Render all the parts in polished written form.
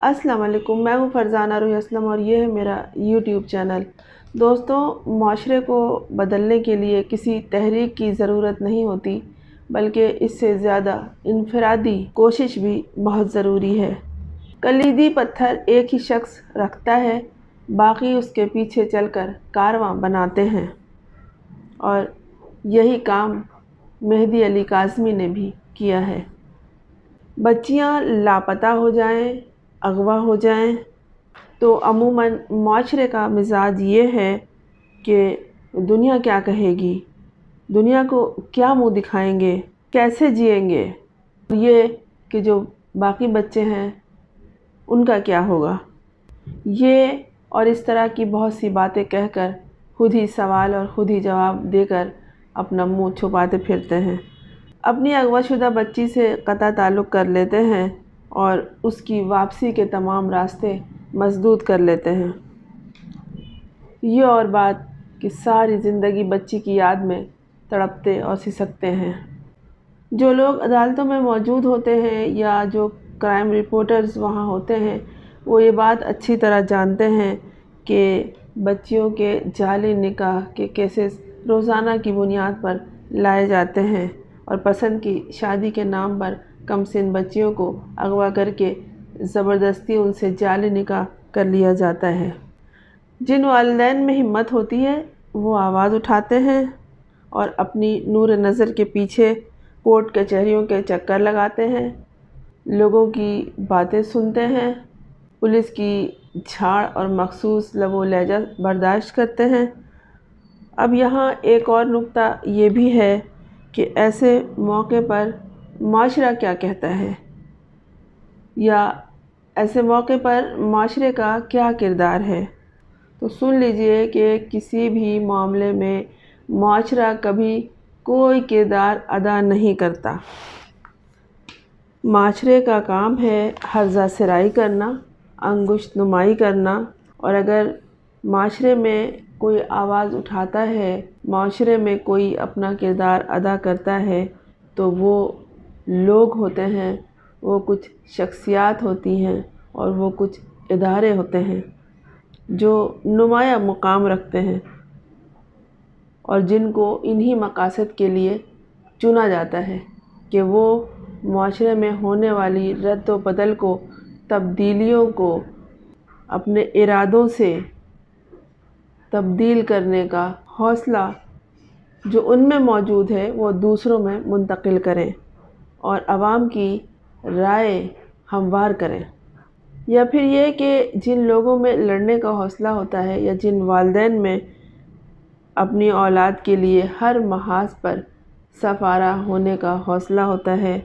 अस्सलाम वालेकुम, मैं हूँ फरजाना रूही असलम और ये है मेरा यूट्यूब चैनल। दोस्तों, माशरे को बदलने के लिए किसी तहरीक की ज़रूरत नहीं होती, बल्कि इससे ज़्यादा इनफरादी कोशिश भी बहुत ज़रूरी है। कलीदी पत्थर एक ही शख्स रखता है, बाकी उसके पीछे चलकर कारवां बनाते हैं, और यही काम मेहदी अली काज़मी ने भी किया है। बच्चियाँ लापता हो जाएं, अगवा हो जाएं, तो अमूमन माशरे का मिजाज ये है कि दुनिया क्या कहेगी, दुनिया को क्या मुंह दिखाएंगे, कैसे जिएंगे, ये कि जो बाकी बच्चे हैं उनका क्या होगा। ये और इस तरह की बहुत सी बातें कहकर खुद ही सवाल और खुद ही जवाब देकर अपना मुंह छुपाते फिरते हैं। अपनी अगवाशुदा बच्ची से क़ता ताल्लुक़ कर लेते हैं और उसकी वापसी के तमाम रास्ते मसदूद कर लेते हैं। ये और बात कि सारी ज़िंदगी बच्ची की याद में तड़पते और सिसकते हैं। जो लोग अदालतों में मौजूद होते हैं या जो क्राइम रिपोर्टर्स वहाँ होते हैं, वो ये बात अच्छी तरह जानते हैं कि बच्चियों के जाली निकाह के केसेस रोज़ाना की बुनियाद पर लाए जाते हैं और पसंद की शादी के नाम पर कमसिन बच्चियों को अगवा करके ज़बरदस्ती उनसे जाली निकाह कर लिया जाता है। जिन वालिदैन में हिम्मत होती है वो आवाज़ उठाते हैं और अपनी नूर नज़र के पीछे कोर्ट कचहरियों के चक्कर लगाते हैं, लोगों की बातें सुनते हैं, पुलिस की झाड़ और मखसूस लबो लहजा बर्दाश्त करते हैं। अब यहाँ एक और नुक्ता ये भी है कि ऐसे मौके पर माशरा क्या कहता है, या ऐसे मौके पर माशरे का क्या किरदार है। तो सुन लीजिए कि किसी भी मामले में माशरा कभी कोई किरदार अदा नहीं करता। माशरे का काम है हर्जा सराई करना, अंगुश्त नुमाई करना, और अगर माशरे में कोई आवाज़ उठाता है, माशरे में कोई अपना किरदार अदा करता है, तो वो लोग होते हैं, वो कुछ शख्सियात होती हैं और वो कुछ इदारे होते हैं जो नुमाया मुकाम रखते हैं और जिनको इन्हीं मकासद के लिए चुना जाता है कि वो माशरे में होने वाली रद्द बदल को, तब्दीलियों को अपने इरादों से तब्दील करने का हौसला जो उनमें मौजूद है वो दूसरों में मुंतकिल करें और आवाम की राय हमवार करें। या फिर ये कि जिन लोगों में लड़ने का हौसला होता है या जिन वालिदैन में अपनी औलाद के लिए हर महाज पर सफ़ारा होने का हौसला होता है,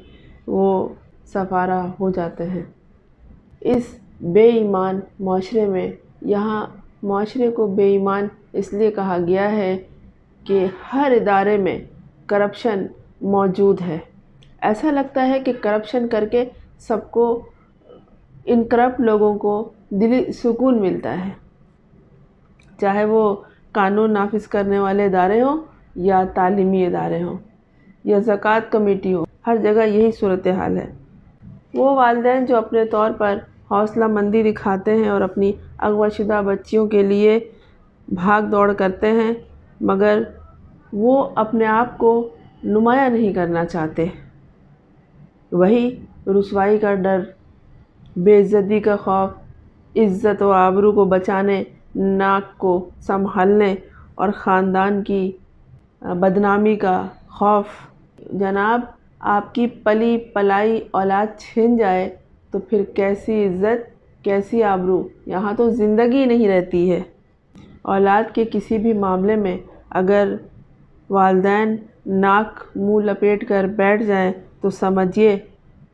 वो सफ़ारा हो जाते हैं। इस बेईमान माशरे में, यहाँ माशरे को बेईमान इसलिए कहा गया है कि हर इदारे में करप्शन मौजूद है। ऐसा लगता है कि करप्शन करके सबको, इन करप्ट लोगों को दिली सुकून मिलता है, चाहे वो कानून नाफिज करने वाले इदारे हों या तालीमी इदारे हों या ज़कात कमेटी हो, हर जगह यही सूरत हाल है। वो वालिदैन जो अपने तौर पर हौसला मंदी दिखाते हैं और अपनी अगवाशुदा बच्चियों के लिए भाग दौड़ करते हैं, मगर वो अपने आप को नुमाया नहीं करना चाहते, वही रुसवाई का डर, बेइज्जती का खौफ, इज़्ज़त व आबरू को बचाने, नाक को संभालने और ख़ानदान की बदनामी का खौफ। जनाब, आपकी पली पलाई औलाद छिन जाए तो फिर कैसी इज़्ज़त, कैसी आबरू, यहाँ तो ज़िंदगी नहीं रहती है। औलाद के किसी भी मामले में अगर वालिदैन नाक मुंह लपेट कर बैठ जाएं तो समझिए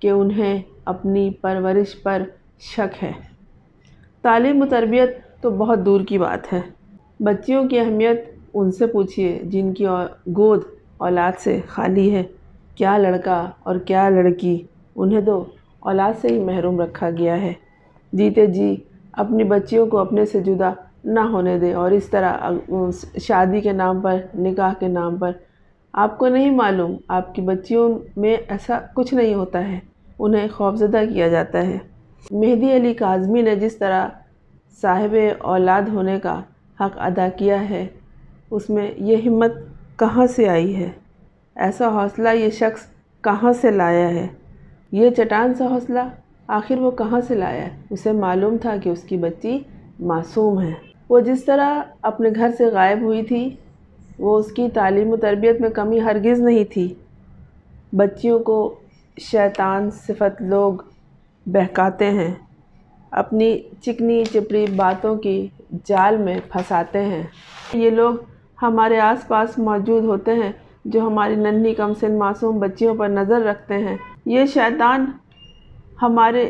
कि उन्हें अपनी परवरिश पर शक है। तालीम व तरबियत तो बहुत दूर की बात है। बच्चियों की अहमियत उनसे पूछिए जिनकी गोद औलाद से खाली है। क्या लड़का और क्या लड़की, उन्हें तो औलाद से ही महरूम रखा गया है। जीते जी अपनी बच्चियों को अपने से जुदा ना होने दें और इस तरह शादी के नाम पर, निकाह के नाम पर, आपको नहीं मालूम आपकी बच्चियों में ऐसा कुछ नहीं होता है, उन्हें खौफज़दा किया जाता है। مہدی علی کاظمی نے جس طرح صاحب اولاد ہونے کا حق ادا کیا ہے، اس میں یہ ہمت کہاں سے آئی ہے؟ ایسا حوصلہ یہ شخص کہاں سے لایا ہے؟ یہ چٹان سا حوصلہ آخر وہ کہاں سے لایا ہے؟ اسے معلوم تھا کہ اس کی بچی معصوم ہے۔ وہ جس طرح اپنے گھر سے غائب ہوئی تھی، وہ اس کی تعلیم و تربیت میں کمی ہرگز نہیں تھی۔ بچیوں کو شیطان صفت لوگ بہکاتے ہیں، اپنی چکنی چپڑی باتوں کی جال میں پھنساتے ہیں۔ یہ لوگ ہمارے آس پاس موجود ہوتے ہیں جو ہماری ننھی کم سن معصوم بچیوں پر نظر رکھتے ہیں۔ یہ شیطان ہمارے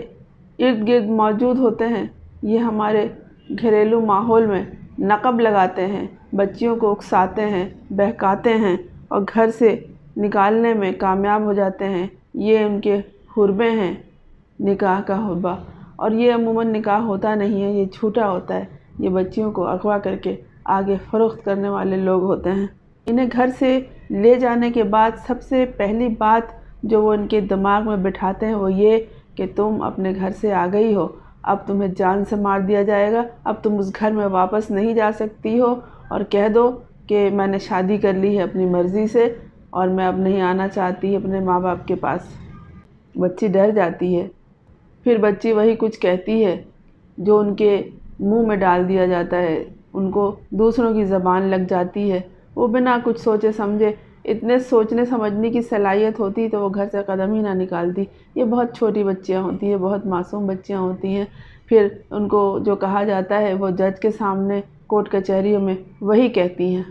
ارد گرد موجود ہوتے ہیں، یہ ہمارے گھریلو ماحول میں نقب لگاتے ہیں، بچیوں کو اکساتے ہیں، بہکاتے ہیں اور گھر سے نکالنے میں کامیاب ہو جاتے ہیں۔ یہ ان کے حربے ہیں، نکاح کا حربہ، اور یہ عموماً نکاح ہوتا نہیں ہے، یہ جھوٹا ہوتا ہے۔ یہ بچیوں کو اغوا کر کے آگے فروخت کرنے والے لوگ ہوتے ہیں۔ انہیں گھر سے لے جانے کے بعد سب سے پہلی بات جو وہ ان کے دماغ میں بٹھاتے ہیں وہ یہ کہ تم اپنے گھر سے آ گئی ہو، اب تمہیں جان سے مار دیا جائے گا، اب تم اس گھر میں واپس نہیں جا سکتی ہو، اور کہہ دو کہ میں نے شادی کر لی ہے اپنی مرضی سے اور میں اب نہیں آنا چاہتی اپنے ماں باپ کے پاس۔ بچی ڈر جاتی ہے، پھر بچی وہی کچھ کہتی ہے جو ان کے منہ میں ڈال دیا جاتا ہے، ان کو دوسروں کی زبان لگ جاتی ہے۔ وہ بنا کچھ سوچے سمجھے، اتنے سوچنے سمجھنے کی صلاحیت ہوتی تو وہ گھر سے قدم ہی نہ نکالتی۔ یہ بہت چھوٹی بچیاں ہوتی ہیں، بہت معصوم بچیاں ہوتی ہیں، پھر ان کو جو کہا جاتا ہے وہ جج کے سامنے کورٹ کچہریوں میں وہی کہتی ہیں،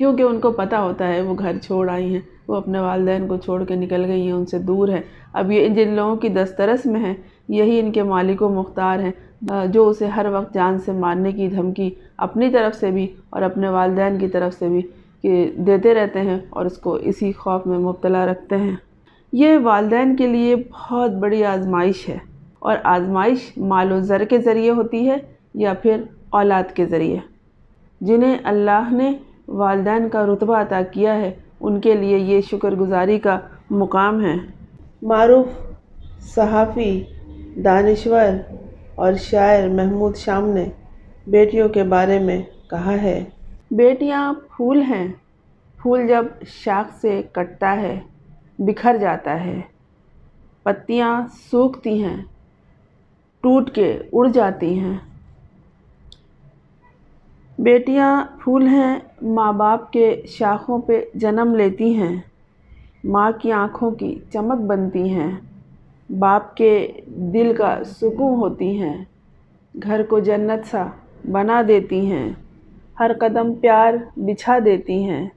کیونکہ ان کو پتہ ہوتا ہے وہ گھر چھوڑ آئی ہیں، وہ اپنے والدین کو چھوڑ کے نکل گئی ہیں، ان سے دور ہے۔ اب یہ جن لوگوں کی دسترس میں ہیں، یہی ان کے مالک و مختار ہیں، جو اسے ہر وقت جان سے مارنے کی دھمکی اپنی طرف سے بھی اور اپنے والدین کی طرف سے بھی دیتے رہتے ہیں اور اس کو اسی خوف میں مبتلا رکھتے ہیں۔ یہ والدین کے لیے بہت بڑی آزمائش ہے، اور آزمائش مال و زر کے ذریعے ہوتی ہے یا پھر اولاد کے ذریعے۔ جنہیں اللہ نے والدین کا رتبہ عطا کیا ہے ان کے لیے یہ شکر گزاری کا مقام ہے۔ معروف صحافی، دانشور اور شاعر محمود شام نے بیٹیوں کے بارے میں کہا ہے: بیٹیاں پھول ہیں، پھول جب شاخ سے کٹتا ہے بکھر جاتا ہے، پتیاں سوکھتی ہیں، ٹوٹ کے اڑ جاتی ہیں۔ بیٹیاں پھول ہیں، ماں باپ کے شاخوں پہ جنم لیتی ہیں، ماں کی آنکھوں کی چمک بنتی ہیں، باپ کے دل کا سکون ہوتی ہیں، گھر کو جنت سا بنا دیتی ہیں، ہر قدم پیار بچھا دیتی ہیں۔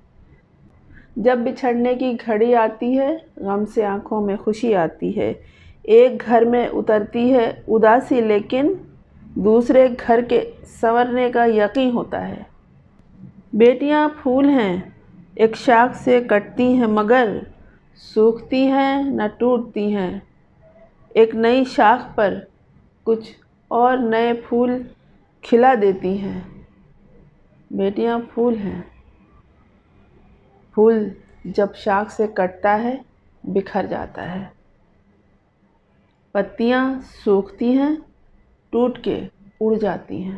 جب بچھڑنے کی گھڑی آتی ہے غم سے آنکھوں میں خوشی آتی ہے، ایک گھر میں اترتی ہے اداسی لیکن دوسرے گھر کے سنورنے کا یقین ہوتا ہے۔ بیٹیاں پھول ہیں، ایک شاخ سے کٹتی ہیں مگر سوکھتی ہیں نہ ٹوٹتی ہیں، ایک نئی شاخ پر کچھ اور نئے پھول کھلا دیتی ہیں۔ بیٹیاں پھول ہیں، پھول جب شاخ سے کٹتا ہے بکھر جاتا ہے، پتیاں سوکھتی ہیں، ٹوٹ کے اڑ جاتی ہیں۔